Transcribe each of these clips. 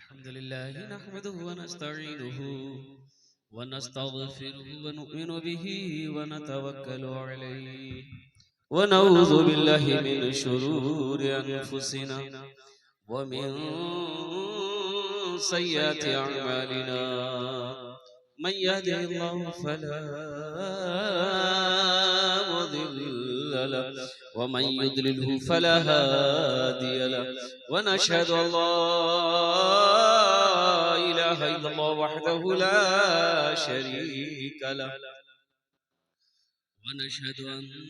अल्हम्दुलिल्लाह नहमदुहु व नस्तईनुहु व नस्तगफिरुहु व नु'मिनु बिही व नतवक्कलु अलैहि व नऊज़ु बिल्लाहि मिन शुरूरि अनफुसिना व मिन सय्यिआति अअमालिना मन यहदिहिल्लाहु फला मुदिल्ल लहु व मन युद्लिलहु फला हादिय लहु व नशहदु अल्ला इलाहा इल्लल्लाह वहदहु ला शरीक लहु व नशहदु अन्ना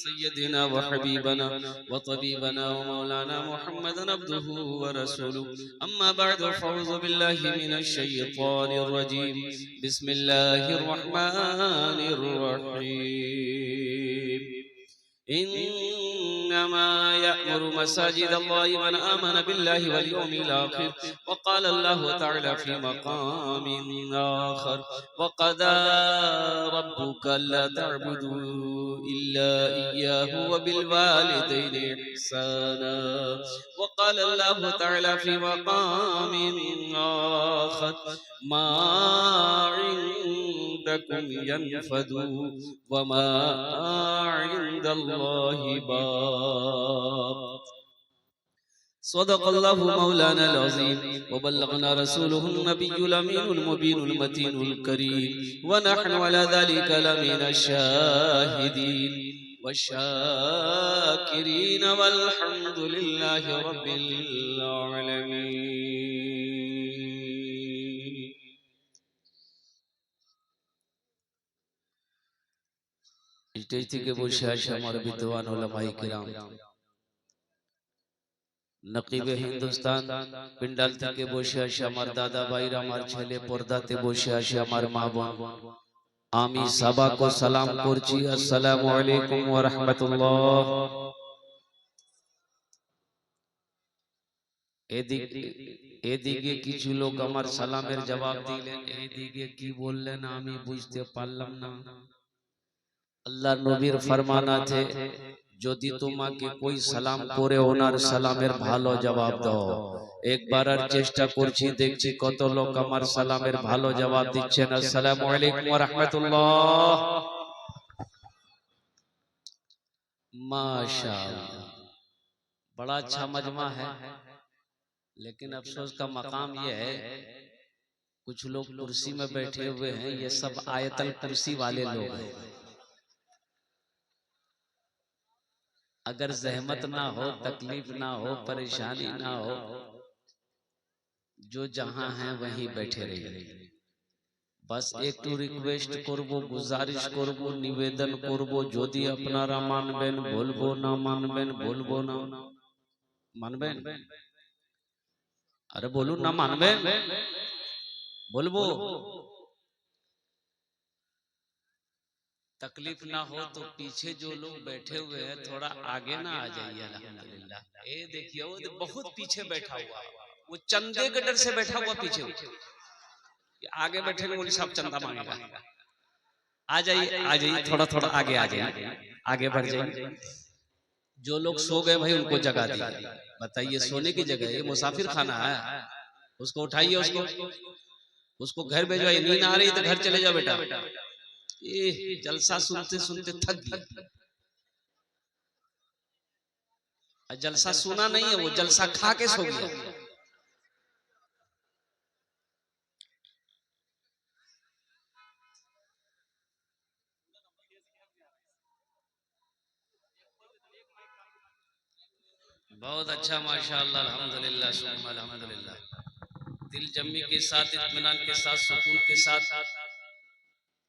सय्यदना व हबीबना व तबीबना व मौलाना मुहम्मदन अब्दुहु व रसूलुहु अम्मा बअद फअऊज़ु बिल्लाहि मिनश शैतानिर रजीम बिस्मिल्लाहिर रहमानिर रहीम इन्नमा यअमुरु मसाजिदल्लाहि मन आमन बिल्लाहि वल यौमिल आखिर व क़ाल अल्लाहु तआला फ़ी मक़ामिन आखर व क़ज़ा रब्बुका अल्ला तअबुदू इल्ला इय्याहु व बिल वालिदैनि इहसाना व क़ाल अल्लाहु तआला फ़ी मक़ामिन आखर मा इंदकुम यनफदु व मा इंदल्लाहि बाक़ सदक़ल्लाहु मौलानाल अज़ीम व बल्लगना रसूलुहुन नबियुल अमीनुल मुबीनुल मतीनुल करीम व नहनु अला ज़ालिका लमिनश शाहिदीन वश्शाकिरीन वल्हम्दुलिल्लाहि रब्बिल आलमीन। स्टेज থেকে বসে আছে আমার বিদ্বান উলামায়ে কিরাম, नकीबे हिंदुस्तान पिंडाल থেকে বসে আছে আমার দাদা ভাইরা, আমার ছেলে পর্দাতে বসে আছে আমার মা বোন, আমি সবাইকে সালাম করছি আসসালামু আলাইকুম ওয়া রাহমাতুল্লাহ। এদিকে কিছু লোক আমার সালামের জবাব দিলেন, এইদিকে কি বললেন আমি বুঝতে পারলাম না। আল্লাহর নবীর ফরমান আছে, যদি তোমাকে কোই সালাম করে ওনার সালামের ভালো জবাব দাও। একবার আর চেষ্টা করছি, দেখছি কত লোক আমার সালামের ভালো জবাব দিচ্ছেন। আসসালামু আলাইকুম ওয়া রাহমাতুল্লাহ। माशाअल्लाह, बड़ा अच्छा मजमा है, लेकिन अफसोस का मकाम यह है कुछ लोग कुर्सी में बैठे हुए हैं, ये सब आयतल कुर्सी वाले लोग हैं। अगर जहमत ना हो, तकलीफ ना हो, परेशानी ना हो, जो जहां हैं वहीं बैठे रहिए। बस एक तो रिक्वेस्ट करबो, गुजारिश करबो, निवेदन करबो, যদি আপনারা মানবেন বলবো, না মানবেন বলবো না। মানবেন? अरे बोलूं ना मानবেন बोलबो। तकलीफ ना हो तो पीछे जो लोग बैठे हुए हैं थोड़ा आगे ना आ जाइए। अल्हम्दुलिल्लाह, ये देखिए वो बहुत पीछे बैठा हुआ, वो चंदे के डर से बैठा हुआ पीछे। आगे बैठेंगे बोले सब चंदा मांगेगा। आ जाइए आ जाइए, थोड़ा थोड़ा आगे आ जाइए, आगे बढ़ जाइए। जो लोग सो गए भाई उनको जगा दिए। बताइए, सोने की जगह ये मुसाफिर खाना है, उसको उठाइए, उसको घर भेजवाइए। नींद आ रही तो घर चले जाओ बेटा। ये जलसा सुनते सुनते थक गया। जलसा सुना नहीं है, वो जलसा खा के सो गया। बहुत अच्छा, माशाअल्लाह, अल्हम्दुलिल्लाह सुम्मा अल्हम्दुलिल्लाह। दिल जम्मी के साथ, इत्मीनान के साथ, सुकून के साथ।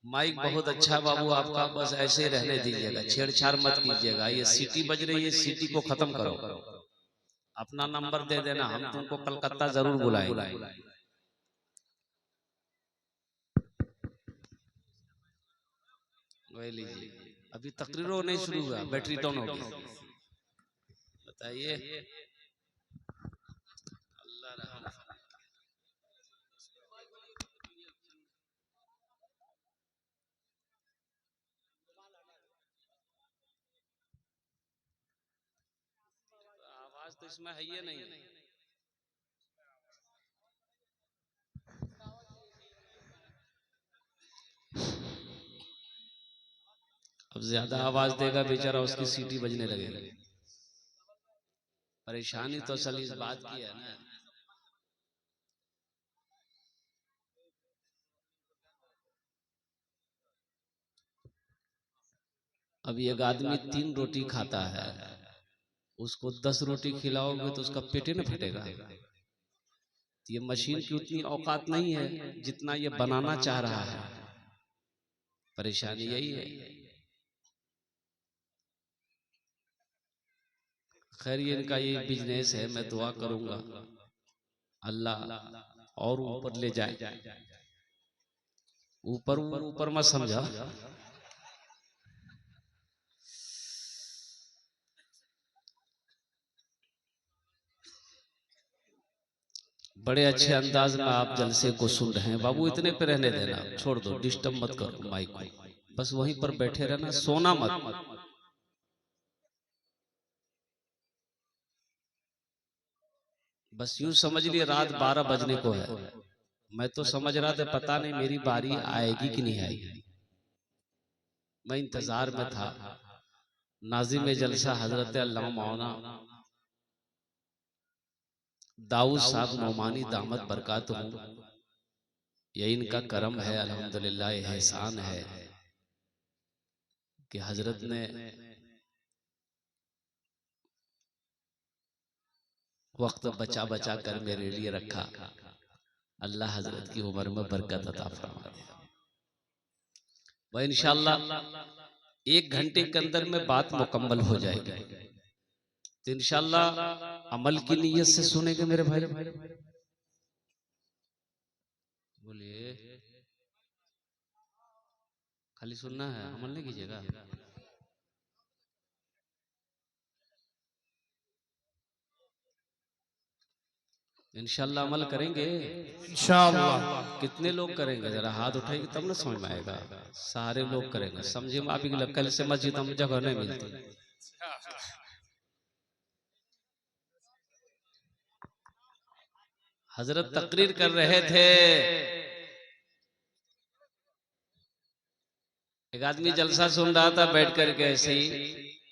माइक बहुत अच्छा बाबू आपका, बस ऐसे रहने दीजिएगा, छेड़छाड़ मत कीजिएगा। ये सीटी बज रही है, सीटी को खत्म करो। अपना नंबर दे देना, हम तुमको कलकत्ता जरूर बुलाएंगे। वही लीजिए, अभी तकरीरों नहीं शुरू हुआ, बैटरी डाउन हो गई। बताइए, अल्लाह रहम। आवाज तो इसमें है ही नहीं। अब ज्यादा आवाज देगा बेचारा, उसकी सीटी बजने लगेगी। परेशानी तो असल इस बात की है ना, अब एक आदमी 3 रोटी खाता है, उसको 10 रोटी खिलाओगे तो उसका पेट ही न फटेगा। ये मशीन की उतनी औकात नहीं है जितना ये बनाना चाह रहा है। परेशानी यही है। खैर ये इनका ये बिजनेस है, मैं दुआ करूंगा अल्लाह और ऊपर ले जाए। ऊपर ऊपर मत समझा, बड़े अच्छे अंदाज में आप जलसे को सुन रहे हैं। बाबू इतने पे रहने देना, छोड़ दो, डिस्टर्ब मत करो माइक को, बस वहीं पर बैठे रहना, सोना मत। बस यूं समझ लिए रात 12 बजने को है। मैं तो समझ रहा था पता नहीं मेरी बारी आएगी कि नहीं आएगी। मैं इंतजार में था। नाज़िम जलसा हजरत अल्लामा मौलाना दाऊद साहब नौमानी दामत बरकातहू, ये इनका करम है, अल्हम्दुलिल्लाह एहसान है कि हजरत ने वक्त बचा बचा कर मेरे लिए रखा। अल्लाह हजरत की उम्र में बरकत अता फरमा दे। वह इंशाअल्लाह 1 घंटे के अंदर में बात मुकम्मल हो जाएगी। तो इंशाअल्लाह अमल की नीयत से सुनेंगे मेरे भाई। बोलिए, खाली सुनना है, अमल नहीं कीजिएगा। इंशाअल्लाह अमल करेंगे इंशाअल्लाह। कितने लोग करेंगे जरा हाथ उठाएंगे तब ना समझ में आएगा। सारे लोग करेंगे, समझे में आप ही। कल से मस्जिद में जगह नहीं मिलती। हजरत तकरीर कर रहे थे, एक आदमी जलसा सुन रहा था बैठ करके, ऐसे ही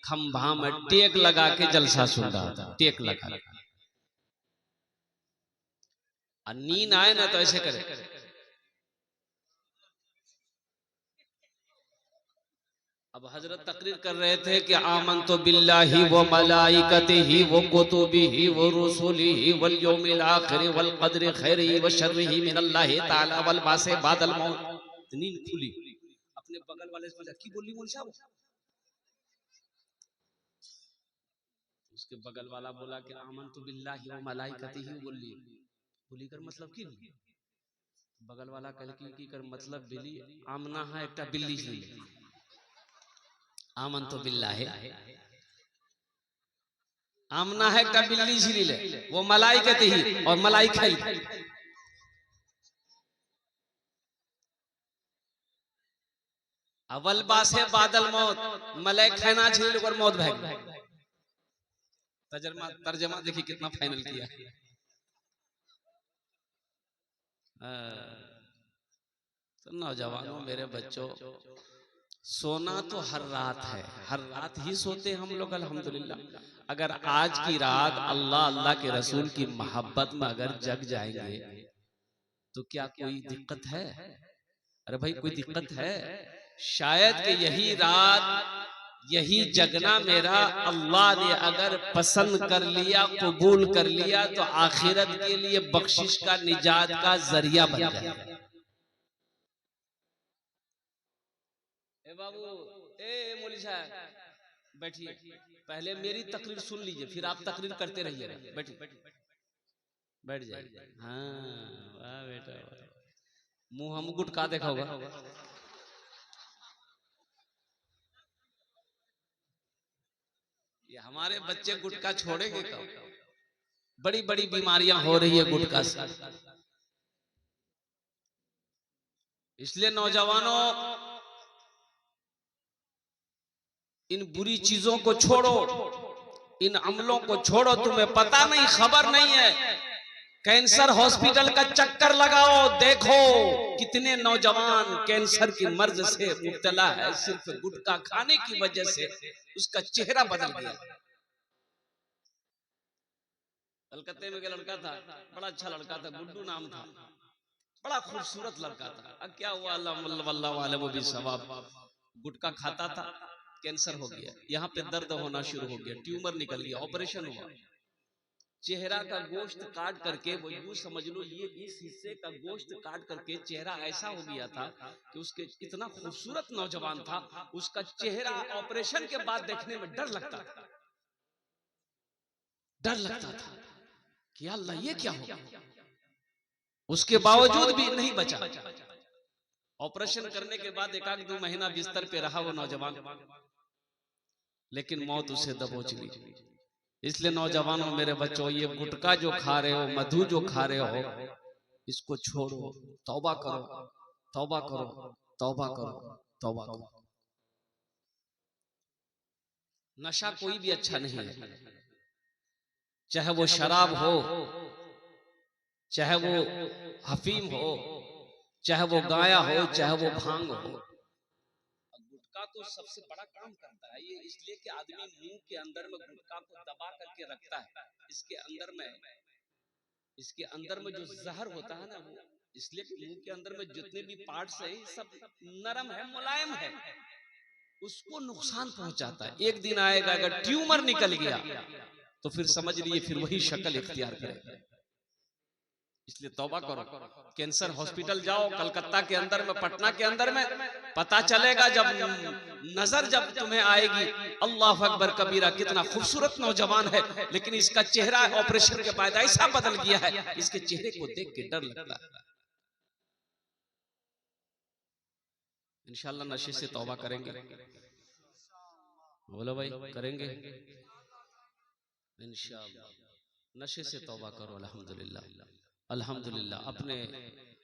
खंभा में टेक लगा के जलसा सुन रहा था, टेक लगा के। और नींद आए ना तो ऐसे करे। अब हजरत तकरीर कर रहे थे कि आमन तो बिल्लाहि व मलाइकतिही व कुतुबिही व रुसुलिही वल यौमिल आखिर वल क़द्रि खैरिही व शर्रिही मिनल्लाहि ताला वल बासे बादल मौत। नींद खुली, अपने बगल वाले से पूछा, की बोली मौलवी साहब? उसके बगल वाला बोला कि आमन तो बिल्लाहि व मलाइकतिही बोली। बोली कर मतलब की नहीं? बगल वाला कह की कर मतलब बिल्ली आमना है, एक बिल्ली नहीं। आमन तो बिल्लाहि, आमना है एक बिल्ली झिली ले, वो मलाइकतिही और मलाइका ही। अवल बासे बादल मौत, मलाइक खैना झिली और मौत भाग। तर्जमा देखिए कितना फाइनल किया। तो नौजवानों, मेरे बच्चों, सोना तो हर रात है, हर रात ही सोते हम लोग अल्हम्दुलिल्लाह। अगर आज की रात अल्लाह अल्लाह के रसूल की मोहब्बत में अगर जग जाएंगे तो क्या कोई दिक्कत है? अरे भाई कोई दिक्कत है? शायद कि यही रात, यही जगना मेरा अल्लाह ने अगर पसंद कर लिया, कबूल कर लिया, तो आखिरत के लिए बख्शिश का, निजात का जरिया बन जाएगा। ए बाबू, ए मौलवी साहब बैठिए, पहले मेरी तकरीर सुन लीजिए, फिर आप तकरीर करते रहिएगा। बैठिए, बैठ जाइए। हाँ वाह बेटा, मुंह हम गुटका देखा होगा। ये हमारे बच्चे गुटका छोड़ेंगे कब? बड़ी बड़ी बीमारियां हो रही है गुटखा से। इसलिए नौजवानों, इन बुरी चीजों को छोड़ो, इन अमलों को छोड़ो। तुम्हें पता नहीं, खबर नहीं है कैंसर हॉस्पिटल का चक्कर लगाओ, देखो कितने नौजवान कैंसर की मर्ज से मुब्तला है, सिर्फ गुटखा खाने की वजह से उसका चेहरा बदल गया। कलकत्ते में एक लड़का था, बड़ा अच्छा लड़का था, गुड्डू नाम था, बड़ा खूबसूरत लड़का था। अब क्या हुआ, अल्लाह वाले वो भी सवाब, गुटखा खाता था, कैंसर हो गया, यहाँ पे दर्द होना शुरू हो गया, ट्यूमर निकल गया, ऑपरेशन हुआ, चेहरा का गोश्त काट करके, वो यूं समझ लो ये इस हिस्से का गोश्त काट करके चेहरा ऐसा हो गया था कि उसके, इतना खूबसूरत नौजवान था, उसका चेहरा ऑपरेशन के बाद देखने में डर लगता था, डर लगता था कि अल्लाह ये क्या हो गया। उसके बावजूद भी नहीं बचा। ऑपरेशन करने के बाद 1-2 महीना बिस्तर पे रहा वो नौजवान, लेकिन मौत उसे दबोच ली। इसलिए नौजवानों, मेरे बच्चों, ये गुटखा जो खा रहे हो, मधु जो खा रहे हो, इसको छोड़ो, तौबा करो, तौबा करो, तौबा करो, तौबा करो। नशा कोई भी अच्छा नहीं है, चाहे वो शराब हो, चाहे वो हफीम हो, चाहे वो गाया हो, चाहे वो भांग हो। गुटखा तो सबसे बड़ा काम करता है ये, इसलिए कि आदमी मुंह के अंदर में गुटखा को दबा करके रखता है, इसके अंदर में जो जहर होता है ना, वो, इसलिए कि मुंह के अंदर में जितने भी पार्ट्स हैं सब नरम है, मुलायम है, उसको नुकसान पहुंचाता है। एक दिन आएगा अगर ट्यूमर निकल गया तो फिर समझ लिए फिर वही शक्ल इख्तियार करेगा। इसलिए तौबा करो, कैंसर हॉस्पिटल जाओ, कलकत्ता के अंदर में, पटना के अंदर में, पता चलेगा जब नजर जब तुम्हें आएगी, अल्लाह अकबर कबीरा, कितना खूबसूरत नौजवान है, लेकिन इसका चेहरा ऑपरेशन के बाद ऐसा बदल गया है, इसके चेहरे को देख के डर लगता है। इंशाल्लाह नशे से तौबा करेंगे, बोलो भाई, करेंगे इंशाल्लाह। नशे से तौबा करो, अल्हम्दुलिल्लाह, अल्हम्दुलिल्लाह। अपने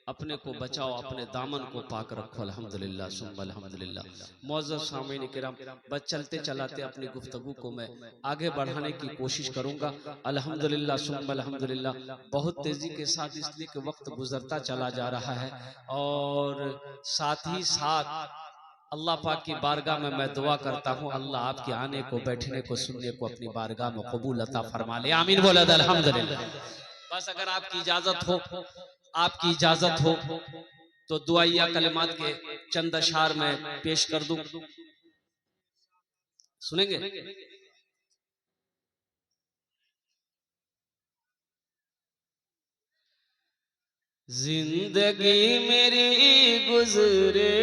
अपने को बचाओ, अपने दामन को पाक रखो, अल्हम्दुलिल्लाह सुम्मा अल्हम्दुलिल्लाह। मुअज़्ज़ज़ सामीन किराम, बस चलते चलाते अपनी गुफ्तगू को मैं आगे बढ़ाने की कोशिश करूंगा, अल्हम्दुलिल्लाह सुम्मा अल्हम्दुलिल्लाह। बहुत तेजी के साथ, इसलिए कि वक्त गुजरता चला जा रहा है, और साथ ही साथ अल्लाह पाक की बारगाह में मैं दुआ करता हूँ, अल्लाह आपके आने को, बैठने को, सुनने को अपनी बारगाह में कबूल अता फरमा ले, आमीन बोला अल्हम्दुलिल्लाह। बस अगर आपकी इजाजत हो, आपकी इजाजत हो तो दुआइया कलिमात के चंद अशार में पेश कर दूं, सुनेंगे? जिंदगी मेरी गुजरे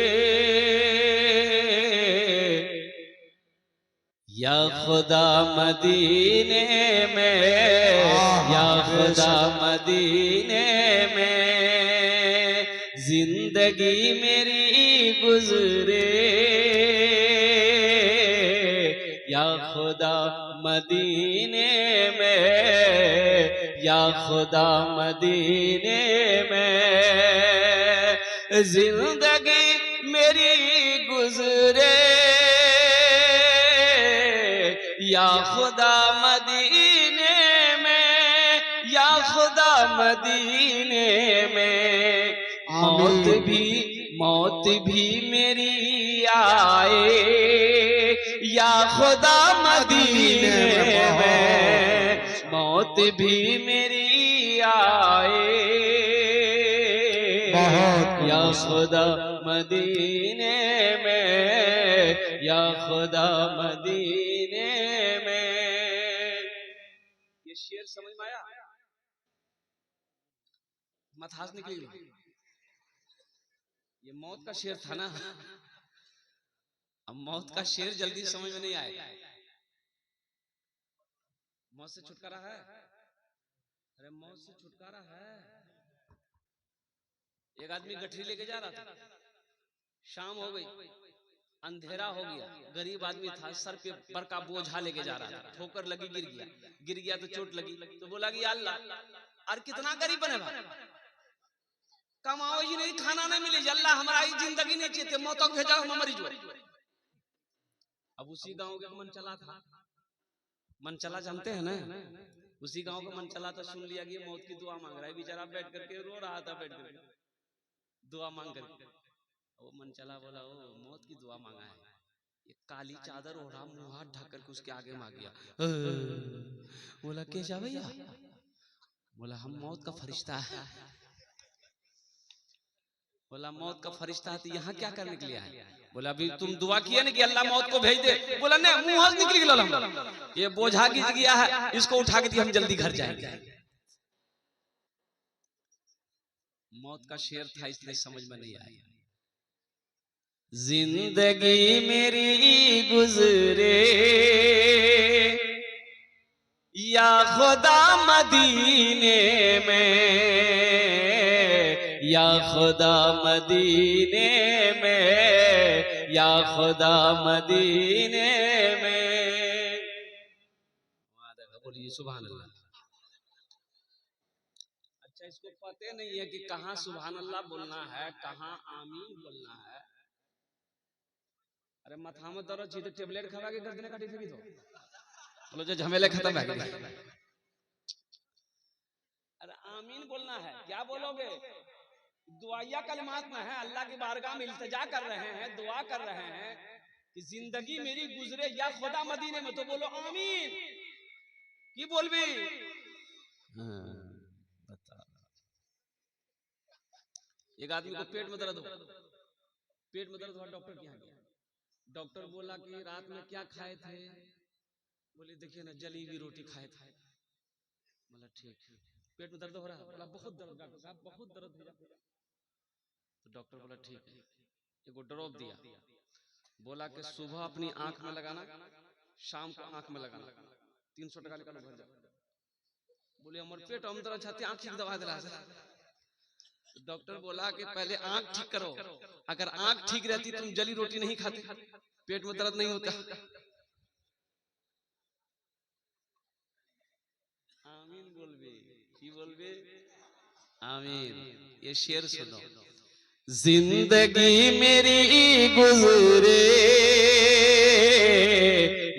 या खुदा मदीने में, या खुदा मदीने में, जिंदगी मेरी गुजरे या खुदा मदीने में, या खुदा मदीने में, जिंदगी मेरी गुजरे या खुदा मदीने में, या खुदा मदीने में, मौत भी मेरी आए या खुदा मदीने में, मौत भी मेरी आए या खुदा मदीने में, या खुदा मदीने में। ये शेर समझ में आया? मत हंस निकली, ये मौत का शेर था ना। अब मौत का शेर जल्दी समझ में नहीं आएगा। मौत से छुटकारा है, अरे मौत से छुटकारा है। एक आदमी गठरी लेके जा रहा था, शाम हो गई, अंधेरा हो गया, गरीब आदमी था, सर पे बड़का बोझा लेके जा रहा था, ठोकर लगी, गिर गया तो चोट लगी, तो बोला कि अल्लाह, और कितना गरीब बने भाई, कमाओ ही नहीं, खाना नहीं मिले, अल्लाह हमारी जिंदगी नहीं चाहिए, मौत भेजा हम मरी जो। अब उसी गांव के मन चला था, मन चला जानते हैं ना, उसी गांव का मन चला था, सुन लिया कि मौत की दुआ मांग रहा है बेचारा, बैठ करके रो रहा था, बैठ करके दुआ मांग करके। वो मन चला बोला ओ मौत की दुआ मांगा है, ये काली चादर ओढ़ा, मुंह हाथ ढक करके उसके आगे मांग गया। बोला कैसा भैया? बोला हम मौत का फरिश्ता है। बोला मौत का फरिश्ता है तो यहाँ क्या करने के लिए आए? बोला अभी तुम दुआ किया ना कि अल्लाह मौत को भेज दे। बोला नहीं, मुंह हाथ निकल गया, ये बोझा गिर गया है, इसको उठा के दिया, हम जल्दी घर जाएंगे। मौत का शेर था इसलिए समझ में नहीं आया। जिंदगी मेरी गुजरे या खुदा मदीने में, या खुदा मदीने में, या खुदा मदीने में। बोलिए सुभान अल्लाह। अच्छा इसको पता नहीं है कि कहाँ सुभान अल्लाह बोलना है, कहाँ आमीन बोलना है। अरे माथा में दर्द चाहिए तो टेबलेट खा के गर्दन काटी फेंकी दो, बोलो जो झमेले खत्म है। अरे आमीन बोलना है, क्या बोलोगे? दुआया कलमात में है, अल्लाह की बारगाह में इल्तिजा कर रहे हैं, दुआ कर रहे हैं कि जिंदगी मेरी गुजरे या खुदा मदीने में, तो बोलो आमीन। की बोलबी? बता। एक आदमी को पेट में दर्द हो, पेट में दर्द हुआ, डॉक्टर के यहाँ गया। डॉक्टर बोला कि रात में क्या खाए थे? बोले देखिए ना जली हुई रोटी खाए थे। बोला ठीक है। पेट में दर्द हो रहा है? बोला बहुत दर्द, डॉक्टर साहब बहुत दर्द हो रहा है। तो डॉक्टर बोला ठीक है, एक ड्रॉप दिया, बोला कि सुबह अपनी आंख में लगाना, शाम को आंख में लगाना, 300 टका निकालो घर जाओ। बोले हमारे पेट हम तरह चाहते आंख की दवा दिला। डॉक्टर बोला कि पहले आंख ठीक करो, अगर आंख ठीक रहती तुम जली रोटी नहीं खाते, पेट में दर्द नहीं होता। आमीन बोलबे, की बोलबे? आमीन। ये शेर सुनो। जिंदगी मेरी गुजरे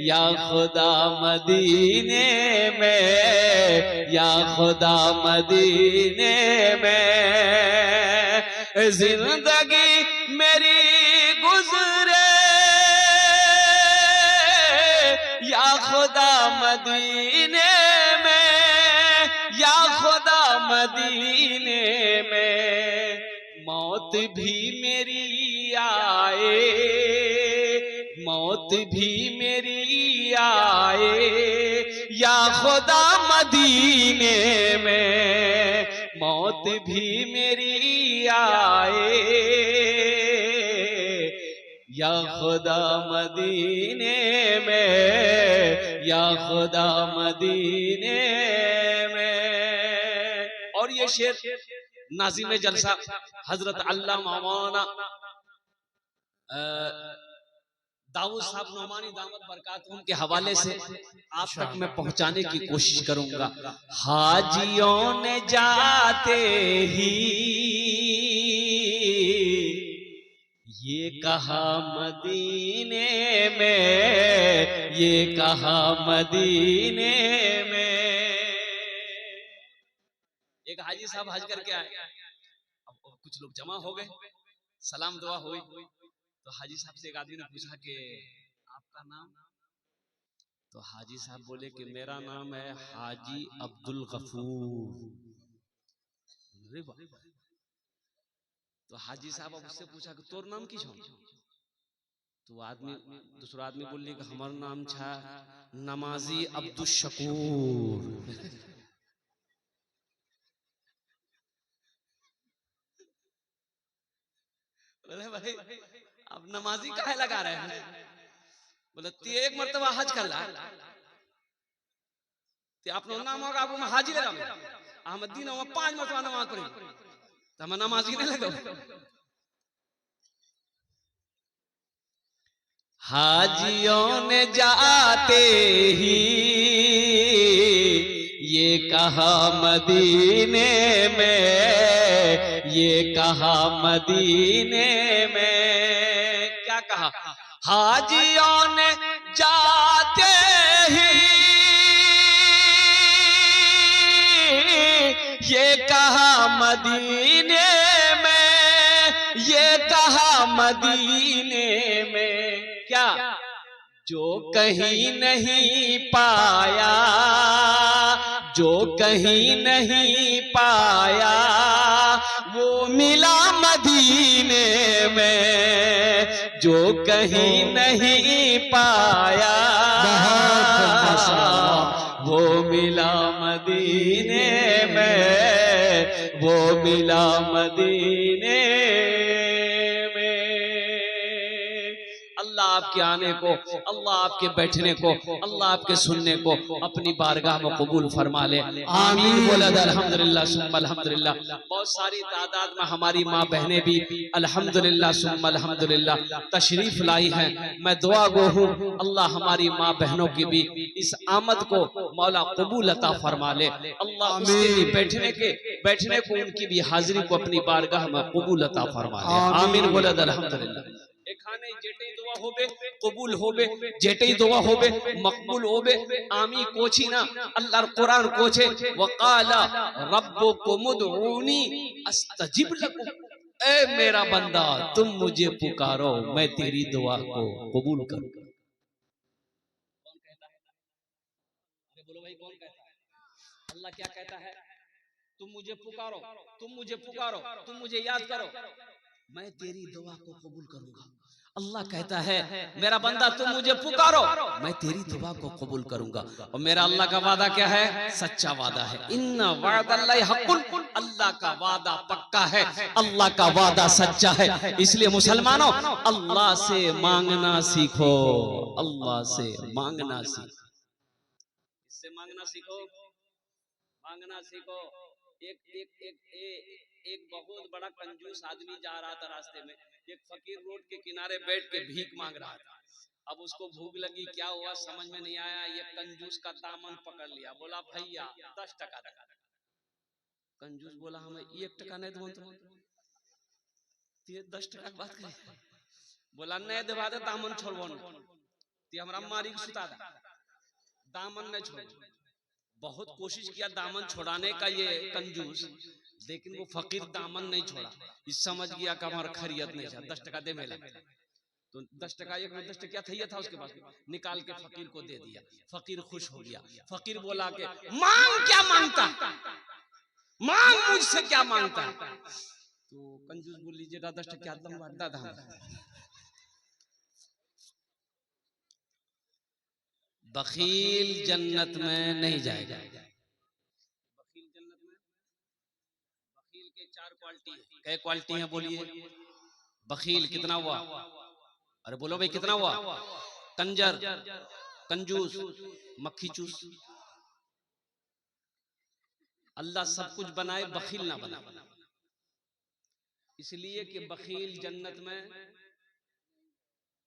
या खुदा मदीने में, या खुदा मदीने में। जिंदगी मेरी गुजरे या खुदा मदीने में, या खुदा मदीने में। मौत भी मेरी आए, मौत भी मेरी आए, या खुदा मदीने में। मौत भी मेरी आए, या खुदा मदीने में, या खुदा मदीने में। और ये शेर नाज़िम जलसा हजरत अल्लामा मौलाना दाऊद साहब नौमानी दामत बरकातुहुम के हवाले से आप तक मैं पहुंचाने की कोशिश करूंगा। हाजियों ने जाते ही ये कहा मदीने में, ये कहा मदीने में। एक हाजी साहब हज करके आए, अब कुछ लोग जमा हो गए, सलाम दुआ हुई, तो हाजी साहब से एक आदमी ने पूछा कि आपका नाम? तो हाजी साहब बोले कि मेरा नाम है हाजी अब्दुल गफूर। तो हाजी साहब अब उससे पूछा कि तोर नाम की छो? तो आदमी, दूसरा आदमी बोले कि हमार नाम छा नमाजी अब्दुल शकूर। बोले भाई अब नमाजी काहे लगा रहे हैं? बोले ती एक मर्तबा हज कर ला, ते अपनो नाम होगा आप में हाजी लगा, हम दिन में 5 मर्तबा नमाज पढ़ी, तो हम नमाजी नहीं लगा। हाजियों ने जाते ही ये कहा मदीने में, ये कहा मदीने में। क्या कहा? हाजियों ने जाते ही कहा मदीने में, ये कहा मदीने में, क्या जो कहीं नहीं पाया, जो कहीं नहीं पाया वो मिला मदीने में, जो कहीं नहीं पाया वो मिला मदीने में, वो मिला मदीने में। अल्लाह आपके आने को, अल्लाह आपके बैठने को, अल्लाह आपके सुनने को अपनी बारगाह में कबूल फरमा ले। आमीन बोला अल्हम्दुलिल्लाह सुम्मा अल्हम्दुलिल्लाह। बहुत सारी तादाद में हमारी माँ बहनें भी अल्हम्दुलिल्लाह सुम्मा अल्हम्दुलिल्लाह तशरीफ लाई हैं। मैं दुआ गो हूँ अल्लाह हमारी माँ बहनों की भी इस आमद को मौला कबूल अता फरमा ले। अल्लाह उसके भी बैठने को उनकी भी हाजिरी को अपनी बारगाह में कबूल अता फरमा ले। आमीन बोला अल्हम्दुलिल्लाह। एखाने जेटे दुआ होबे कबूल होबे, जेटे दुआ होबे मकबूल होबे। आमी कोची ना अल्लाहर कुरान कोचे वकाला रब्बुकुम उदऊनी अस्तजिब लकुम। ए मेरा बंदा तुम मुझे पुकारो मैं तेरी दुआ को कबूल करूंगा। कौन कहता है? अरे बोलो भाई कौन कहता है? अल्लाह क्या कहता है? तुम मुझे पुकारो, तुम मुझे पुकारो, तुम मुझे याद करो, मैं तेरी दुआ को कबूल करूंगा। अल्लाह कहता है मेरा बंदा तुम मुझे पुकारो मैं तेरी दुआ को कबूल करूंगा। और मेरा अल्लाह का वादा क्या है? सच्चा वादा है। इन्ना वादल्लाहि हक़्क़ुन, अल्लाह का वादा पक्का है, अल्लाह का वादा सच्चा है। इसलिए मुसलमानों अल्लाह से मांगना सीखो, अल्लाह से मांगना सीखो। इससे मांगना सीखो, मांगना सीखो। एक बहुत बड़ा कंजूस आदमी जा रहा था रास्ते में, एक फकीर रोड के किनारे बैठ के भीख मांग रहा था। अब उसको भूख लगी, क्या हुआ समझ में नहीं आया, ये कंजूस का दामन पकड़ लिया, बोला भैया 10 टका दे। कंजूस बोला हमें 1 टका नहीं दूं तो 10 टका की बात करे। बोला नहीं देवा दे दामन छोड़बो न, ती हमरा मारी के सुता दे, दामन नहीं छोड़। बहुत कोशिश किया दामन छुड़ाने का ये कंजूस, लेकिन वो फकीर दामन नहीं छोड़ा। इस समझ गया कि हमारा खैरियत नहीं है, 10 टका दे मेला। तो 10 टका एक 10 टका था उसके पास, निकाल के फकीर को दे दिया। फकीर खुश हो गया। फकीर बोला कि मांग क्या मांगता, मांग मुझसे क्या मांगता। तो कंजूस बोल लीजिए 10 टका दादा बखील जन्नत में नहीं जाएगा। बखील जन्नत में, बखील के 4 क्वालिटी है। क्या क्वालिटी है बोलिए? बखील कितना हुआ? अरे बोलो भाई कितना हुआ? कंजर, कंजूस, मक्खी चूस। अल्लाह सब कुछ बनाए, बखील ना बनाए। इसलिए कि बखील जन्नत में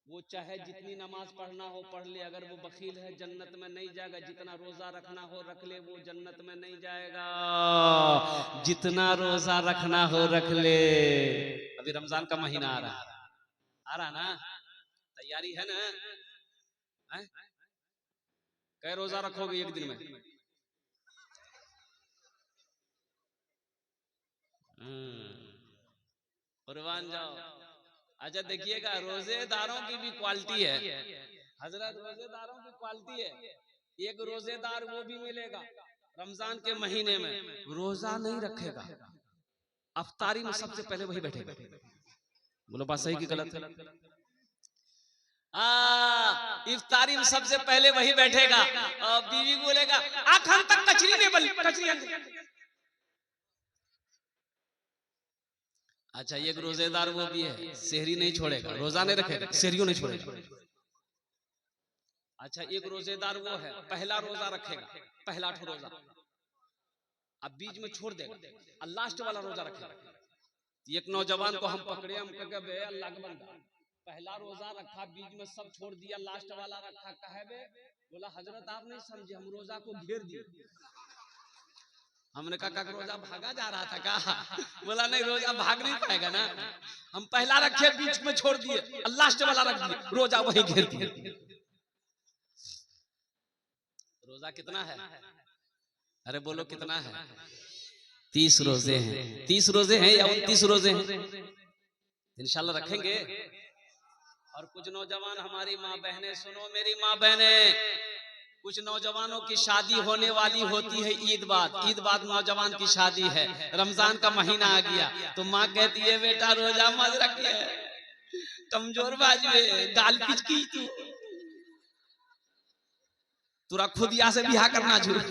वो चाहे जितनी नमाज पढ़ना हो पढ़ ले, अगर वो बखील है जन्नत में नहीं जाएगा। जितना रोजा रखना हो रख ले, वो जन्नत में नहीं जाएगा। जितना रोजा रखना हो रख ले। अभी रमजान का महीना आ रहा ना, तैयारी है ना? कै रोजा रखोगे एक दिन में? कुर्बान जाओ। अच्छा देखिएगा, रोजेदारों की भी क्वालिटी है हजरत, रोजेदारों की क्वालिटी है। एक रोजेदार वो भी मिलेगा रमजान के महीने में रोजा नहीं रखेगा, अफ्तारी में सबसे पहले वही बैठेगा। बोलो बात सही की गलत है? इफ्तारी में सबसे पहले वही बैठेगा और बीवी बोलेगा आखन तक कचरी नहीं बनी, कचरी। अच्छा एक रोजेदार वो भी है, सेहरी नहीं छोड़ेगा, रोजा नहीं रखेगा, सेहरियों नहीं छोड़ेगा। अच्छा एक रोजेदार वो है पहला रोजा रखेगा, पहला रोजा, अब बीच में छोड़ देगा और लास्ट वाला रोजा रखेगा। एक नौजवान को हम पकड़े, हम कहे बे अल्लाह के बंदा पहला रोजा रखा, बीच में सब छोड़ दिया, लास्ट वाला रखा, कहे बे? बोला हजरत आप नहीं समझे, हम रोजा को घेर दिए। हमने कहा रोजा भागा जा रहा था कहा? बोला नहीं रोजा भाग नहीं पाएगा ना, हम पहला रखे बीच में छोड़ दिए, लास्ट वाला रख दिए, रोजा वही घेर दिए। रोजा कितना है? अरे बोलो कितना है? 30 रोजे हैं, 30 रोजे हैं या 29 रोजे हैं, इंशाल्लाह रखेंगे। और कुछ नौजवान हमारी माँ बहनें, सुनो मेरी माँ बहनें, कुछ नौजवानों की शादी होने वाली होती है ईद बाद नौजवान की शादी है, रमजान का महीना आ गया तो माँ कहती है बेटा रोजा मत रखिए, कमजोर बाजू गाल पिच की तुरा खुद या से बिहा करना झूठ।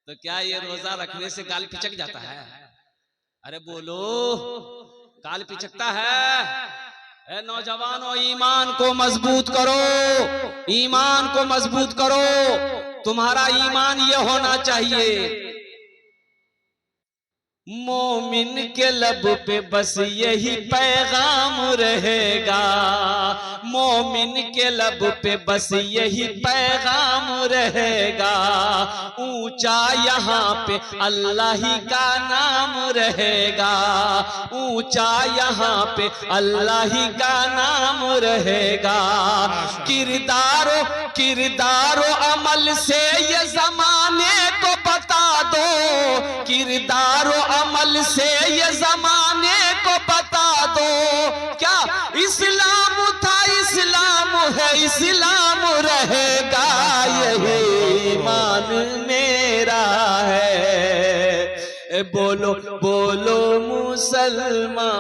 तो क्या ये रोजा रखने से गाल पिचक जाता है? अरे बोलो, गाल पिचकता है। नौजवानों, ईमान को मजबूत करो, ईमान को मजबूत करो। तुम्हारा ईमान ये होना चाहिए, मोमिन के लब पे बस यही पैगाम रहेगा, मोमिन के लब पे बस यही पैगाम रहेगा, ऊंचा यहाँ पे अल्लाह ही का नाम रहेगा, ऊंचा यहाँ पे अल्लाह ही का नाम रहेगा। किरदारो किरदारो अमल से ये जमाने को बता दो, किरदारो अमल से ये जमाने को बता दो, क्या इस्लाम था इस्लाम है इस्लाम रहेगा, यही ईमान मेरा है। बोलो बोलो मुसलमानों,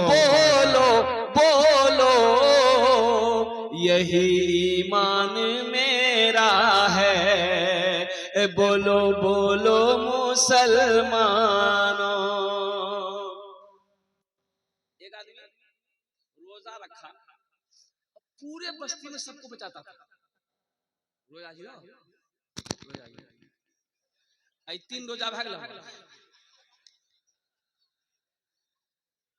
बोलो बोलो, यही ईमान मेरा है। बोलो बोलो मुसलमानों। एक आदमी रोजा रखा, पूरे बस्ती में सबको बचाता था, रोजा ही रोजा ही आई 3 रोजा भाग ला,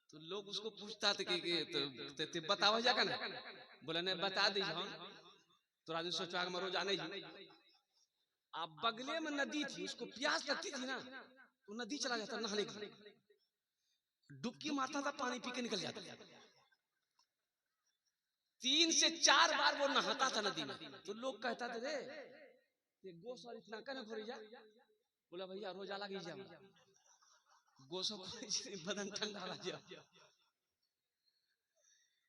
तो लोग उसको पूछता थे कि बतावा जाएगा ना, बोला नहीं बता दीजिए हम तो राजू सोचा कि मैं रोजा नहीं। आप बगले में नदी थी, उसको प्यास लगती थी ना तो नदी चला जाता नहाने के लिए, डुबकी मारता था, पानी पी के निकल जाता था। 3 से 4 बार वो नहाता था नदी में, तो लोग कहता थे रे ये गोश और इतना कने भरी जा, बोला भैया रोजा लगी जा, गोशो बदन ठंडा लग जा।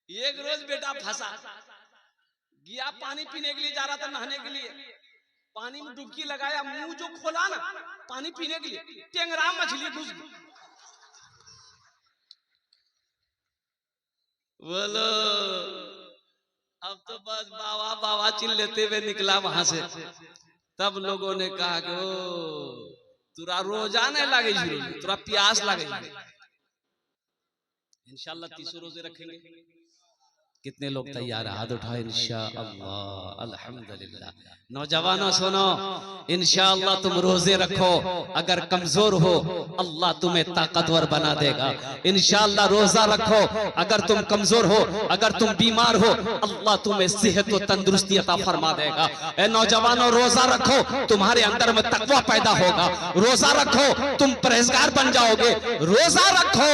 एक रोज बेटा फंसा गया, पानी पीने के लिए जा रहा था, नहाने के लिए, पानी में डुबकी लगाया, मुंह जो खोला ना पानी पीने के लिए, टेंगरा मछली घुस गई। बोलो अब तो बस बाबा बाबा चिल्लाते हुए निकला वहां से। तब लोगों ने कहा कि ओ तुरा रोजा नहीं लगे, तुरा प्यास लगे। इंशाल्लाह 30 रोजे रखेंगे। कितने लोग तैयार है? हाथ उठाए इंशाअल्लाह, अल्हम्दुलिल्लाह। नौजवानों सुनो, इंशाअल्लाह तुम रोजे रखो, अगर कमजोर हो अल्लाह तुम्हें ताकतवर बना देगा। इंशाअल्लाह रोजा रखो, अगर तुम कमजोर हो, अगर तुम बीमार हो, अल्लाह तुम्हें सेहत और तंदुरुस्ती अता फरमा देगा। ए नौजवानों रोजा रखो, तुम्हारे अंदर में तकवा पैदा होगा। रोजा रखो, तुम परहेजगार बन जाओगे। रोजा रखो,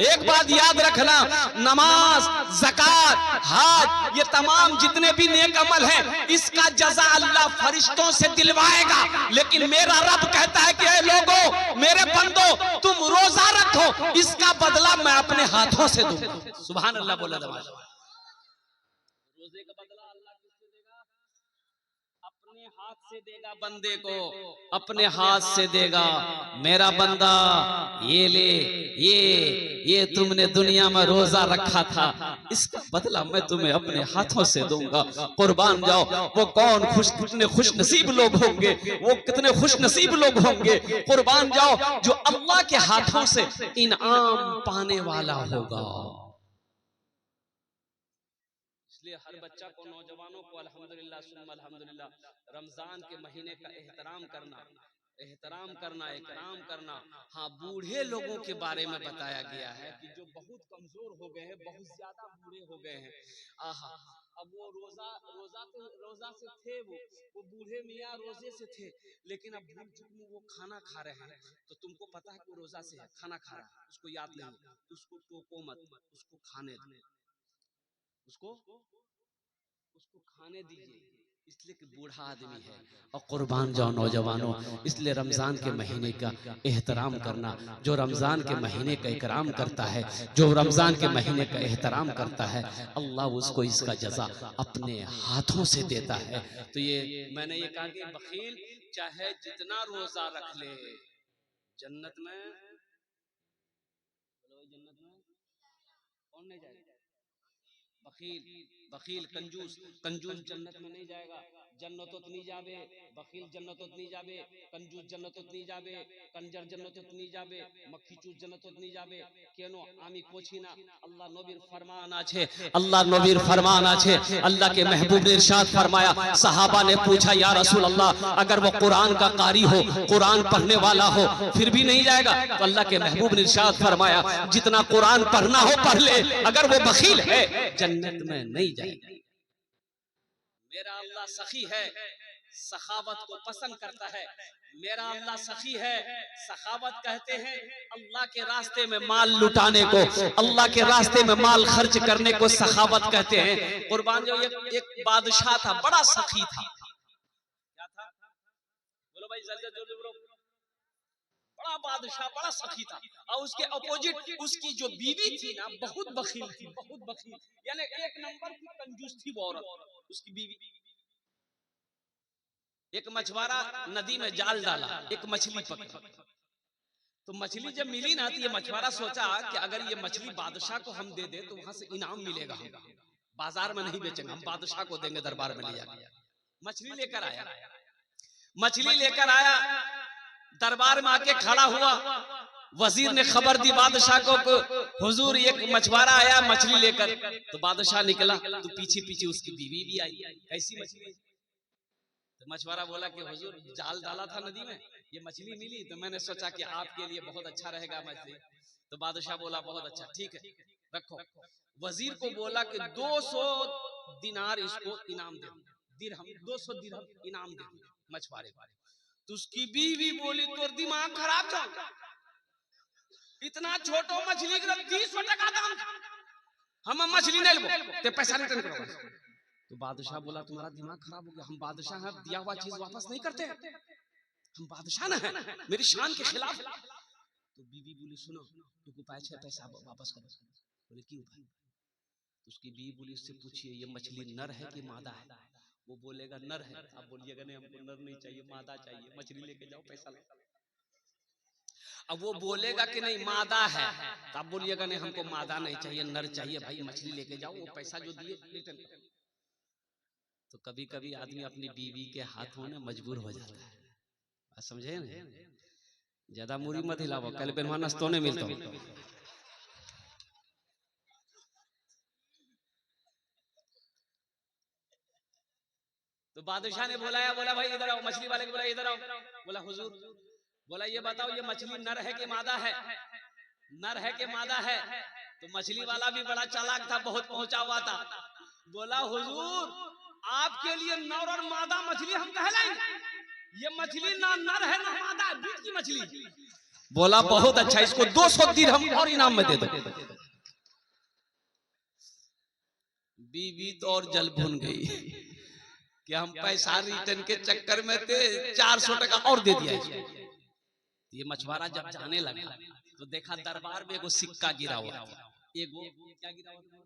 एक बात याद रखना, नमाज, ज़कात, हाथ, ये तमाम जितने भी नेक अमल हैं, इसका जज़ा अल्लाह फरिश्तों से दिलवाएगा। लेकिन मेरा रब कहता है कि ऐ लोगों, मेरे बंदो, तुम रोजा रखो, इसका बदला मैं अपने हाथों से दूंगा। सुभान अल्लाह बोला दरवाजा। रोजे का बदला अल्लाह किससे देगा? अपने हाथ से देगा बंदे को, अपने हाथ से देगा। मेरा बंदा ये ले, ये तुमने दुनिया में रोजा रखा था, इसका बदला मैं तुम्हें अपने हाथों से दूंगा। कुर्बान जाओ। वो कौन कितने खुश नसीब लोग होंगे, वो कितने खुश नसीब लोग होंगे, कुर्बान जाओ, जो अल्लाह के हाथों से इनाम पाने वाला होगा। इसलिए हर बच्चा को, नौजवानों को अल्हम्दुलिल्लाह सुम्मा अल्हम्दुलिल्लाह रमजान के महीने का एहतराम करना, इकराम करना। हाँ, बूढ़े लोगों के बारे में बताया गया है कि जो बहुत कमजोर हो गए हैं, बहुत ज्यादा बूढ़े हो गए हैं। आहा, अब वो रोजा से थे, वो बूढ़े मियाँ रोजे से थे, लेकिन अब भूल चूक में वो खाना खा रहे हैं, तो तुमको पता है कि वो रोजा से है, खाना खा रहा है, उसको याद नहीं, उसको टोको मत, उसको खाने दो, उसको खाने दीजिए। इसलिए कि बूढ़ा आदमी है। और कुर्बान जाओ नौजवानों, इसलिए रमजान के महीने का एहतराम करना। जो रमजान के महीने का इकराम करता है, जो रमजान के महीने का एहतराम करता है, अल्लाह उसको इसका जजा अपने हाथों से देता है। तो ये मैंने ये कहा कि बखील चाहे जितना रोजा रख ले, जन्नत में कौन नहीं जाएगा? बखील, बखील, कंजूस, कंजूस जन्नत में नहीं जाएगा। जन्नत नहीं जावे, बखील जन्नत नहीं जावे, कंजूस जन्नत नहीं जावे, कंजर जन्नत नहीं जावे, मक्खी चूस जन्नत नहीं जावे। केनो आमी कोछी ना, अल्लाह नबीर फरमान आछे, अल्लाह नबीर फरमान आछे। अल्लाह के महबूब ने इरशाद फरमाया, सहाबा ने पूछा या रसूल अल्लाह, अगर वो कुरान का कारी हो, कुरान पढ़ने वाला हो, फिर भी नहीं जाएगा? तो अल्लाह के महबूब ने इरशाद फरमाया, जितना कुरान पढ़ना हो पढ़ ले, अगर वो बखील है जन्नत में नहीं जाएगा। मेरा अल्लाह सखी है, सखावत को पसंद करता है। मेरा अल्लाह सखी है, सखावत कहते हैं अल्लाह के रास्ते में माल लुटाने को, अल्लाह के रास्ते में माल खर्च करने को सखावत कहते हैं। कुर्बान जो एक बादशाह था, बड़ा सखी था। क्या था? बोलो भाई जल्दी जल्दी बोलो। बड़ा बादशाह, बड़ा सखी था। और उसके अपोजिट उसकी जो बीवी थी ना, बहुत बखील थी, बहुत बखील, यानी एक नंबर की कंजूस थी वो औरत। उसकी बीवी, एक मछुआरा नदी में जाल डाला, एक मछली पकड़ा। तो मछली जब मिली ना, तो ये मछुआरा सोचा कि अगर ये मछली बादशाह को हम दे दे तो वहां से इनाम मिलेगा, हम बाजार में नहीं बेचेंगे, हम बादशाह को देंगे दरबार में ले जाकर। मछली लेकर आया, मछली लेकर आया, दरबार में आके खड़ा हुआ। वजीर ने खबर दी बादशाह को, हुजूर एक मछुआरा आया मछली लेकर। तो बादशाह निकला, तो पीछे पीछे उसकी बीवी भी आई। कैसी मछली? तो मछुआरा बोला कि हुजूर जाल डाला था नदी में, ये मछली मिली, तो मैंने सोचा कि आपके लिए बहुत अच्छा रहेगा मछली। तो बादशाह बोला बहुत अच्छा, ठीक है रखो। वजीर को बोला कि 200 दिनार इसको इनाम दे, दिरहम 200 दिरहम इनाम दे मछुआरे को। तो उसकी बीवी बोली तो दिमाग खराब था, इतना छोटो मछली का 200 टका दाम, हम मछली नहीं लो, ते पैसा रिटर्न करो। तो बादशाह बोला तुम्हारा दिमाग खराब हो गया, हम बादशाह हैं, दिया हुआ चीज वापस नहीं करते, हम बादशाह ना है, मेरी शान के खिलाफ। तो बीवी बोली सुनो, तो उपाय है पैसा वापस करो। बोले की उपाय? तो उसकी बीवी बोली उससे पूछिए ये मछली नर है कि मादा है? वो बोलेगा नर है। आप बोलिएगा नहीं हमको नर नहीं चाहिए, मादा चाहिए, मछली लेके जाओ पैसा लो। अब वो बोलेगा कि नहीं मादा है, तो आप बोलिएगा नहीं हमको मादा नहीं चाहिए, नर चाहिए, भाई मछली लेके जाओ, वो पैसा जो दिए रिटर्न करो। तो कभी कभी आदमी अपनी बीवी के हाथों में मजबूर हो जाता है, बात समझे ना? ज्यादा मुरी मत हिलाओ, कल बेनवा नस्तो नहीं मिलता। तो बादशाह ने बोलाया, बोला भाई इधर आओ, मछली वाले को बोला इधर आओ। बोला हुजूर, बोला ये बताओ ये मछली नर है कि मादा है? नर है कि मादा है? तो मछली वाला भी बड़ा चालाक था, बहुत पहुंचा हुआ था। बोला हुजूर आपके लिए नर और मादा मछली हम कहलाएंगे, ये मछली ना नर है ना मादा है, बीच की मछली। बोला बहुत अच्छा, इसको 200 दिरहम और इनाम में दे दो। बीवी तो और जल भुन गई कि हम पैसा रिटर्न के चक्कर में थे, 400 टका और दे दिया। ये मछुआरा जब जाने लगा तो देखा दरबार में एगो सिक्का गिरा हुआ था, एगो क्या गिरा हुआ था?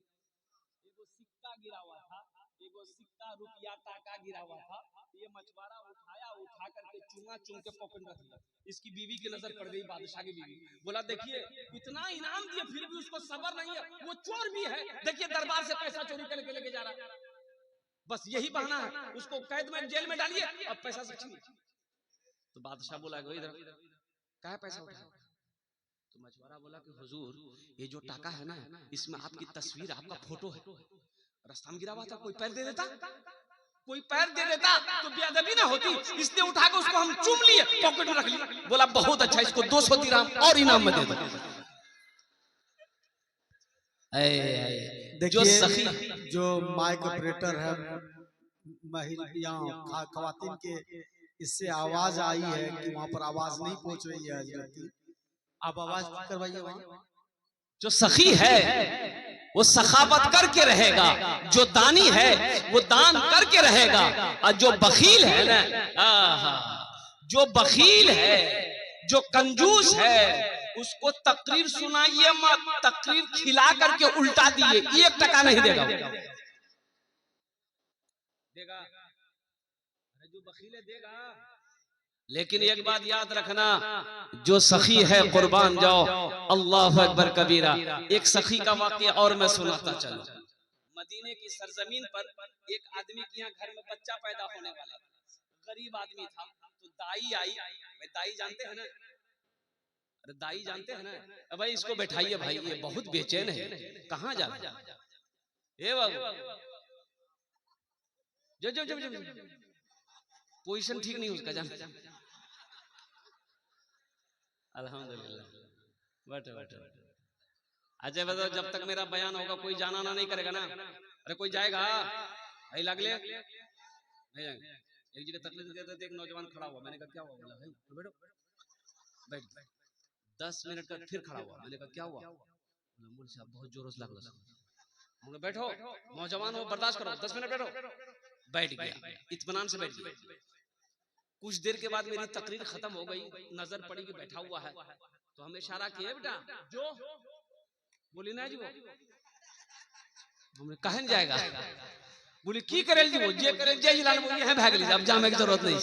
एगो सिक्का गिरा हुआ था, एगो सिक्का रुपया टाका गिरा हुआ था। ये मछुआरा उठाया, उठा करके चुमा चुम के पॉकेट में रख दिया। इसकी बीवी की नजर पड़ गई, बादशाह की बीवी। बोला देखिए इतना इनाम दिए फिर भी उसको सब्र नहीं है, वो चोर भी है, देखिए दरबार से पैसा चोरी करके लेके जा रहा है, बस यही बहाना है, उसको कैद में जेल में डालिए और पैसा से छीनिए। तो बादशाह बोला इधर क्या है पैसा उठा? तो मछुआरा बोला कि हुजूर ये जो टाका है ना, इसमें आपकी तस्वीर, आपका फोटो है, रास्ता में गिरा हुआ था, कोई पैर दे देता, कोई पैर दे देता तो बेअदबी ना होती, इसलिए उठा के उसको हम चूम लिए, पॉकेट में रख लिया। बोला बहुत अच्छा, इसको 200 दिरहम और इनाम में दे दो। जो सखी, जो माइक ऑपरेटर है यहाँ खवातीन के, इससे आवाज आई है कि वहां पर आवाज नहीं पहुंच रही है हजरत की, आप आवाज करवाइए। जो सखी है वो सखावत करके रहेगा, जो दानी है वो दान करके रहेगा, और जो बखील है ना, जो बखील है, जो कंजूस है, उसको तकरीर सुनाइए मत, तकरीर खिला करके उल्टा दिए, 1 टका नहीं देगा। देगा जो बखील है देगा। लेकिन एक बात याद रखना, जो सखी है कुर्बान जाओ, अल्लाह अकबर कबीरा। एक सखी का वाकया और मैं सुनाता चलूं। मदीने की सरजमीन पर एक आदमी के यहाँ घर में बच्चा पैदा होने वाला था, गरीब आदमी था। तो दाई आई, दाई जानते हैं ना, अरे दाई जानते हैं ना, भाई इसको बैठाइए भाई, ये बहुत बेचैन है, कहाँ जा रहा है बाबू, जो जो जो पोजीशन ठीक नहीं उसका, जान। अल्हम्दुलिल्लाह, बैठो बैठो। अच्छा बताओ, जब तक मेरा बयान होगा कोई जाना ना नहीं करेगा ना? अरे कोई जाएगा भाई, लगले नहीं जाएंगे। एक जगह तकलीफ देते थे, एक नौजवान खड़ा हुआ, मैंने कहा क्या हुआ? बोला भाई बैठो, बैठ। 10 मिनट का फिर खड़ा हुआ, मैंने कहा क्या हुआ? बोला मुझे साहब बहुत जोरों से लगला। बोला बैठो, नौजवान हो बर्दाश्त करो, 10 मिनट बैठो। बैठ गया, इत्मीनान से बैठ गया। कुछ देर के बाद मेरी तकरीर खत्म हो गई, नजर पड़ी कि बैठा हुआ है, तो हमें इशारा किया, बेटा जो बोली ना जी, वो कहन जाएगा, बोली की करे जी, वो जे करे जे जिलान बोली है, भाग लीजिए, अब जाने की जरूरत नहीं।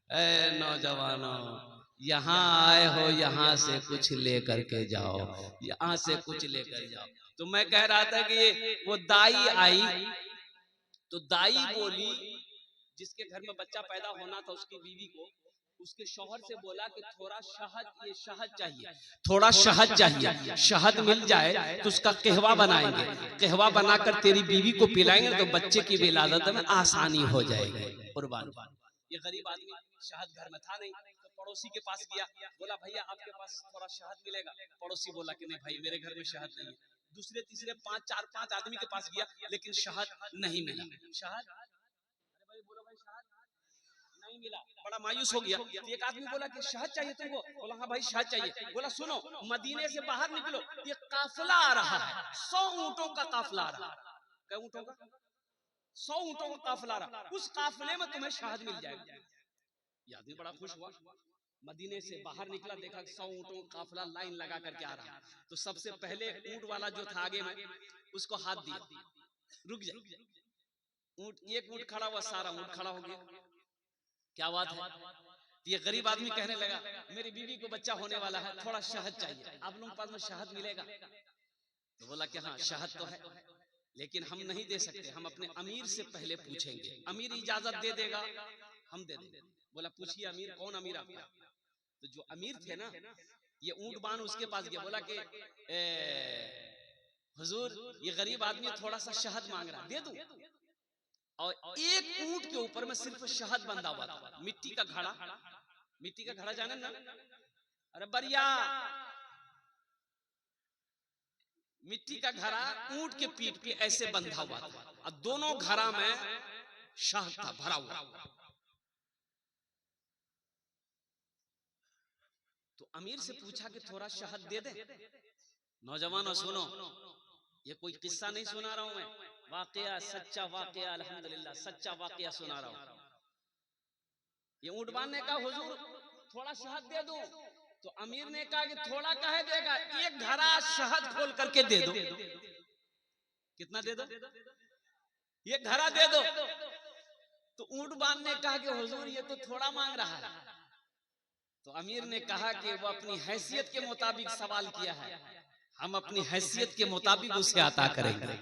ए नौजवानों, यहाँ आए हो, यहाँ से कुछ लेकर के जाओ, यहाँ से कुछ लेकर जाओ। तो मैं कह रहा था कि वो दाई आई, तो दाई बोली, जिसके घर में बच्चा पैदा होना था उसकी बीवी को, उसके शौहर से बोला कि थोड़ा शहद, ये शहद चाहिए, थोड़ा शहद चाहिए, शहद मिल जाए तो उसका कहवा बनाएंगे, कहवा बनाकर तेरी बीवी को पिलाएंगे तो बच्चे की विलादत में आसानी हो जाएगी। कुर्बान। ये गरीब आदमी शहद घर में था नहीं, तो पड़ोसी के पास गया, बोला भैया आपके पास थोड़ा शहद मिलेगा? पड़ोसी बोला कि नहीं भाई मेरे घर में शहद नहीं है। दूसरे तीसरे 4-5 आदमी के पास गया, लेकिन शहद नहीं मिला। शहद, अरे भाई बोलो भाई, शहद नहीं मिला, बड़ा मायूस हो गया। एक आदमी बोला कि शहद चाहिए तुमको? बोला हाँ भाई शहद चाहिए। बोला सुनो, मदीने से बाहर निकलो, ये काफिला आ रहा है, 100 ऊंटों का काफिला आ रहा है। क्या ऊंटों का? 100 ऊंटों का काफिला आ रहा, उस काफिले में तुम्हें शहद मिल जाएगा। ये आदमी बड़ा खुश हुआ, मदीने से बाहर निकला, देखा 100 ऊंटों का काफिला लाइन लगा करके आ रहा है। तो सबसे पहले ऊंट वाला जो था आगे में, उसको हाथ दिया, रुक जा। ऊंट, एक ऊंट खड़ा हुआ, सारा ऊंट खड़ा हो गया। क्या बात है? ये गरीब आदमी कहने लगा मेरी बीवी को बच्चा होने वाला है, थोड़ा शहद चाहिए, आप लोगों के पास में शहद मिलेगा? तो बोला कि हाँ शहद तो है, लेकिन हम नहीं दे सकते, हम अपने अमीर से पहले पूछेंगे, अमीर इजाजत दे देगा हम दे देंगे। बोला पूछिए अमीर, कौन अमीर आपका? तो जो अमीर थे ना, ये ऊंट बांध उसके पास गया, बोला कि हुजूर ये गरीब आदमी थोड़ा सा शहद मांग रहा, दे दूं? और एक ऊंट के ऊपर में सिर्फ शहद बंधा हुआ था, मिट्टी का घड़ा, मिट्टी का घड़ा जाने ना, अरे बढ़िया, मिट्टी का घड़ा ऊंट के पीठ पे ऐसे बंधा हुआ था, और दोनों घड़ा में शहद था भरा हुआ। तो अमीर से पूछा कि थोड़ा शहद दे दे। नौजवानों सुनो, ये कोई किस्सा नहीं सुना रहा हूं मैं, वाकया, सच्चा वाकया, अल्हम्दुलिल्लाह सच्चा वाकया सुना रहा हूं। ये ऊंट बांधने का हुजूर थोड़ा शहद दे दो, तो अमीर ने कहा कि थोड़ा काहे देगा, एक घड़ा शहद खोल करके दे दो। कितना दे दो? एक घड़ा दे दो। तो ऊंट बांधने ने कहा कि हुजूर ये तो थोड़ा मांग रहा है। तो अमीर ने कहा कि वो अपनी हैसियत के मुताबिक सवाल किया है, हम अपनी हैसियत के मुताबिक उसे अता करेंगे।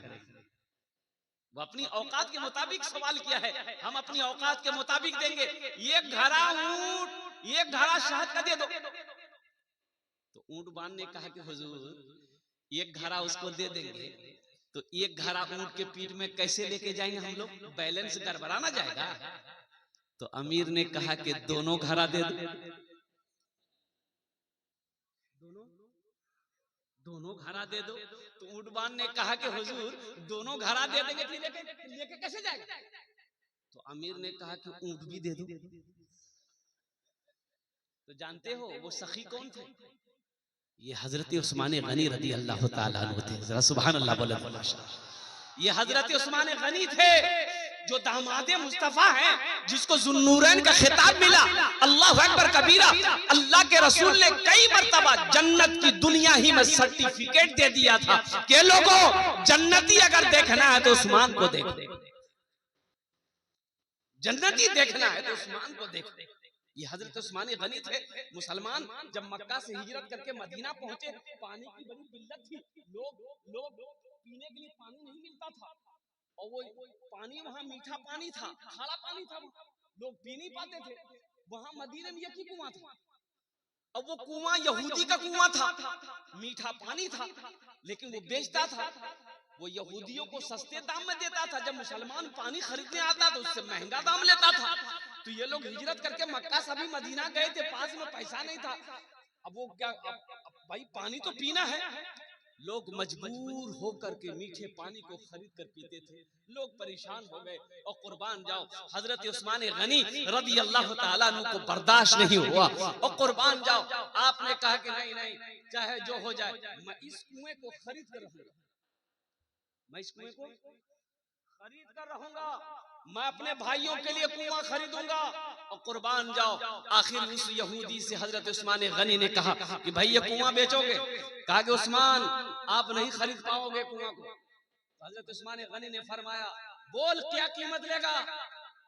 वो अपनी औकात के मुताबिक सवाल किया है, हम अपनी औकात के मुताबिक देंगे। एक घड़ा ऊंट, एक घड़ा शहद का दे दो। तो ऊंट बांध ने कहा कि हुजूर एक घड़ा उसको दे देंगे, तो एक घड़ा ऊंट के पीठ में कैसे लेके जाएंगे हम लोग, बैलेंस गड़बड़ा ना जाएगा। तो अमीर ने कहा कि दोनों घड़ा दे दो। दोनों घड़ा दे दो। तो ऊंटबान ने कहा कि हुजूर दोनों घड़ा दे देंगे, फिर लेके कैसे जाएगा? तो अमीर ने कहा कि ऊंट भी दे दो। तो जानते हो वो सखी कौन थे? ये हजरत उस्मान गनी रदी अल्लाह ताला अन्हु थे। जरा सुभान अल्लाह बोले। ये हजरत उस्मान गनी थे जो दामादे मुस्तफा हैं, जिसको जुन्नूरैन का खिताब मिला। अल्लाह अकबर कबीरा। अल्लाह के रसूल ने कई मर्तबा जन्नत की दुनिया ही में सर्टिफिकेट दे दिया था कि लोगों, जन्नती अगर देखना है तो उस्मान को देखो, जन्नती देखना है तो उस्मान को देखो। ये हजरत उस्मान गनी थे। मुसलमान जब मक्का से हिजरत करके मदीना पहुंचे, पानी की बड़ी किल्लत थी। लोग पीने के लिए पानी नहीं मिलता था, और वो पानी वहां मीठा पानी था, खारा पानी था, लोग पी नहीं पाते थे। वहां मदीने में एक ही कुआं था, अब वो कुआं यहूदी का कुआं था, मीठा पानी था, लेकिन वो बेचता था। वो यहूदियों को सस्ते दाम में देता था, जब मुसलमान पानी खरीदने आता तो उससे महंगा दाम लेता था। तो ये लोग हिजरत करके मक्का से भी मदीना गए थे, पास में पैसा नहीं था। अब वो क्या, अब भाई पानी तो पीना है, लोग मजबूर होकर के मीठे पानी को खरीद कर पीते थे। लोग परेशान हो गए, और कुर्बान जाओ हजरत उस्मान गनी रदी अल्लाह ताला अन्हु को बर्दाश्त नहीं हुआ, और कुर्बान जाओ आपने कहा कि नहीं नहीं, चाहे जो हो जाए, मैं इस कुएं को खरीद कर रहूंगा, मैं इस कुएं को खरीद कर रहूंगा, मैं अपने भाइयों के लिए कुआं खरीदूंगा। और कुर्बान जाओ आखिर उस यहूदी से हजरत उस्मान गनी ने कहा कि भाई ये कुआं बेचोगे? कहा कि उस्मान आप नहीं खरीद पाओगे कुआं को। हजरत उस्मान गनी ने फरमाया, बोल क्या कीमत लेगा,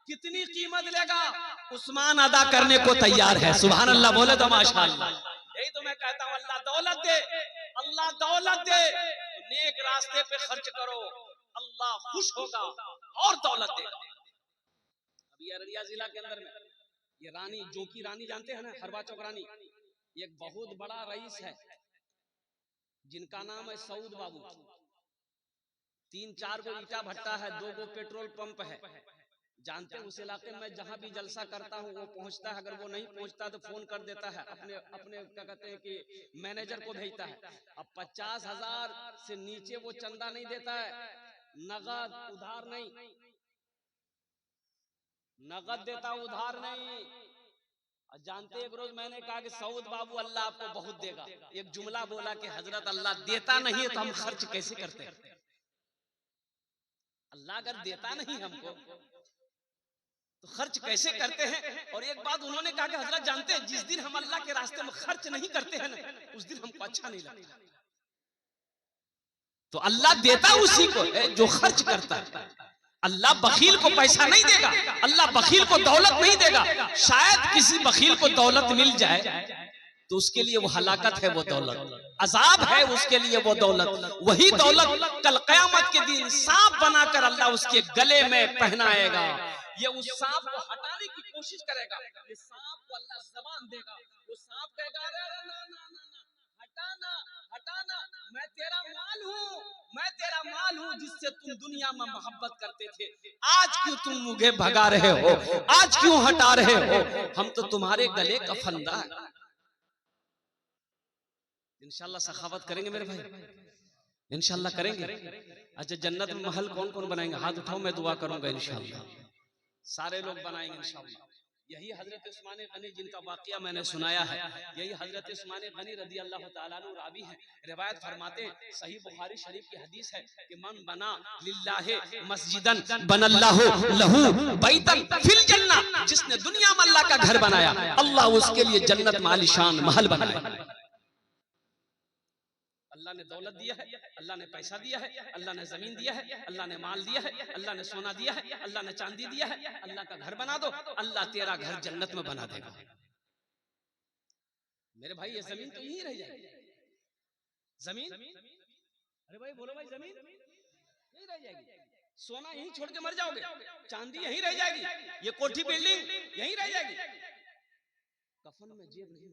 कितनी कीमत लेगा? उस्मान अदा करने को तैयार है। सुभान अल्लाह बोले तो माशाअल्लाह। यही तो मैं कहता हूँ, अल्लाह दौलत दे, अल्लाह दौलत दे, नेक रास्ते पे खर्च करो, अल्लाह खुश होगा और दौलत देगा। अभी अररिया जिला के अंदर में ये रानी, जो की रानी जानते हैं ना, हरवा चौक रानी, एक बहुत बड़ा रईस है जिनका नाम है सऊद बाबू। 3-4 गो ईटा भट्टा है, 2 गो पेट्रोल पंप है। जानते हैं उस इलाके में जहां भी जलसा करता हूँ वो पहुंचता है, अगर वो नहीं पहुंचता तो फोन कर देता है, अपने क्या कहते हैं कि मैनेजर को भेजता है। अब 50,000 से नीचे वो चंदा नहीं देता है, नगद उधार नहीं, नगद देता उधार नहीं। जानते एक रोज मैंने कहा कि सऊद बाबू अल्लाह आपको बहुत देगा, एक जुमला बोला कि हजरत अल्लाह देता नहीं है तो हम खर्च कैसे करते हैं? अल्लाह अगर देता नहीं हमको तो खर्च कैसे करते हैं? और एक बात उन्होंने कहा कि हजरत जानते हैं जिस दिन हम अल्लाह के रास्ते में खर्च नहीं करते हैं ना, उस दिन हमको अच्छा नहीं लगता। तो अल्लाह देता उसी को है जो खर्च करता है। अल्लाह बखील को पैसा नहीं देगा, अल्लाह बखील को दौलत नहीं देगा। शायद किसी बखील को दौलत मिल जाए तो उसके लिए वो हलाकत है, वो दौलत अजाब है उसके लिए वो दौलत। वही दौलत कल कयामत के दिन सांप बनाकर अल्लाह उसके गले में पहनाएगा। ये उस सांप को हटाने की कोशिश करेगा, ये सांप को अल्लाह जबान देगा, वो सांप कहेगा अरे ना ना ना ना, हटाना हटाना, मैं तेरा माल हूँ, मैं तेरा माल हूँ जिससे तुम दुनिया में मोहब्बत करते थे, आज क्यों तुम मुझे भगा रहे हो, आज क्यों हटा रहे हो? हम तो तुम्हारे गले का फंदा है। इंशाल्लाह सखावत करेंगे मेरे भाई, इंशाल्लाह करेंगे। अच्छा जन्नत में महल कौन कौन बनाएंगे? हाथ उठाओ, मैं दुआ करूंगा इंशाल्लाह। सारे लोग बनाएंगे इंशाल्लाह। यही हजरत उस्मान गनी जिनका वाकया मैंने सुनाया है, यही हजरत उस्मान गनी रदी अल्लाह ताला अन्हु रावी है। रिवायत फरमाते हैं, सही बुखारी शरीफ की हदीस है कि मन बना लिल्लाहि मस्जिदन बनल्लाहु लहू बैतन फिल जन्नह, जिसने दुनिया में अल्लाह का घर बनाया अल्लाह उसके लिए जन्नत में आलीशान महल बनाया। अल्लाह ने दौलत दिया है, अल्लाह ने पैसा दिया है, अल्लाह ने जमीन दिया है, अल्लाह ने माल दिया है, अल्लाह ने सोना दिया है, अल्लाह ने चांदी दिया है। अल्लाह का घर बना दो, अल्लाह तेरा घर जन्नत में बना देगा। मेरे भाई ये जमीन तो यहीं रह जाएगी, जमीन, अरे भाई बोलो भाई, जमीन यहीं रह जाएगी, सोना यहीं छोड़ के मर जाओगे, चांदी यहीं रह जाएगी, ये कोठी बिल्डिंग यहीं रह जाएगी, कफन में जेब नहीं।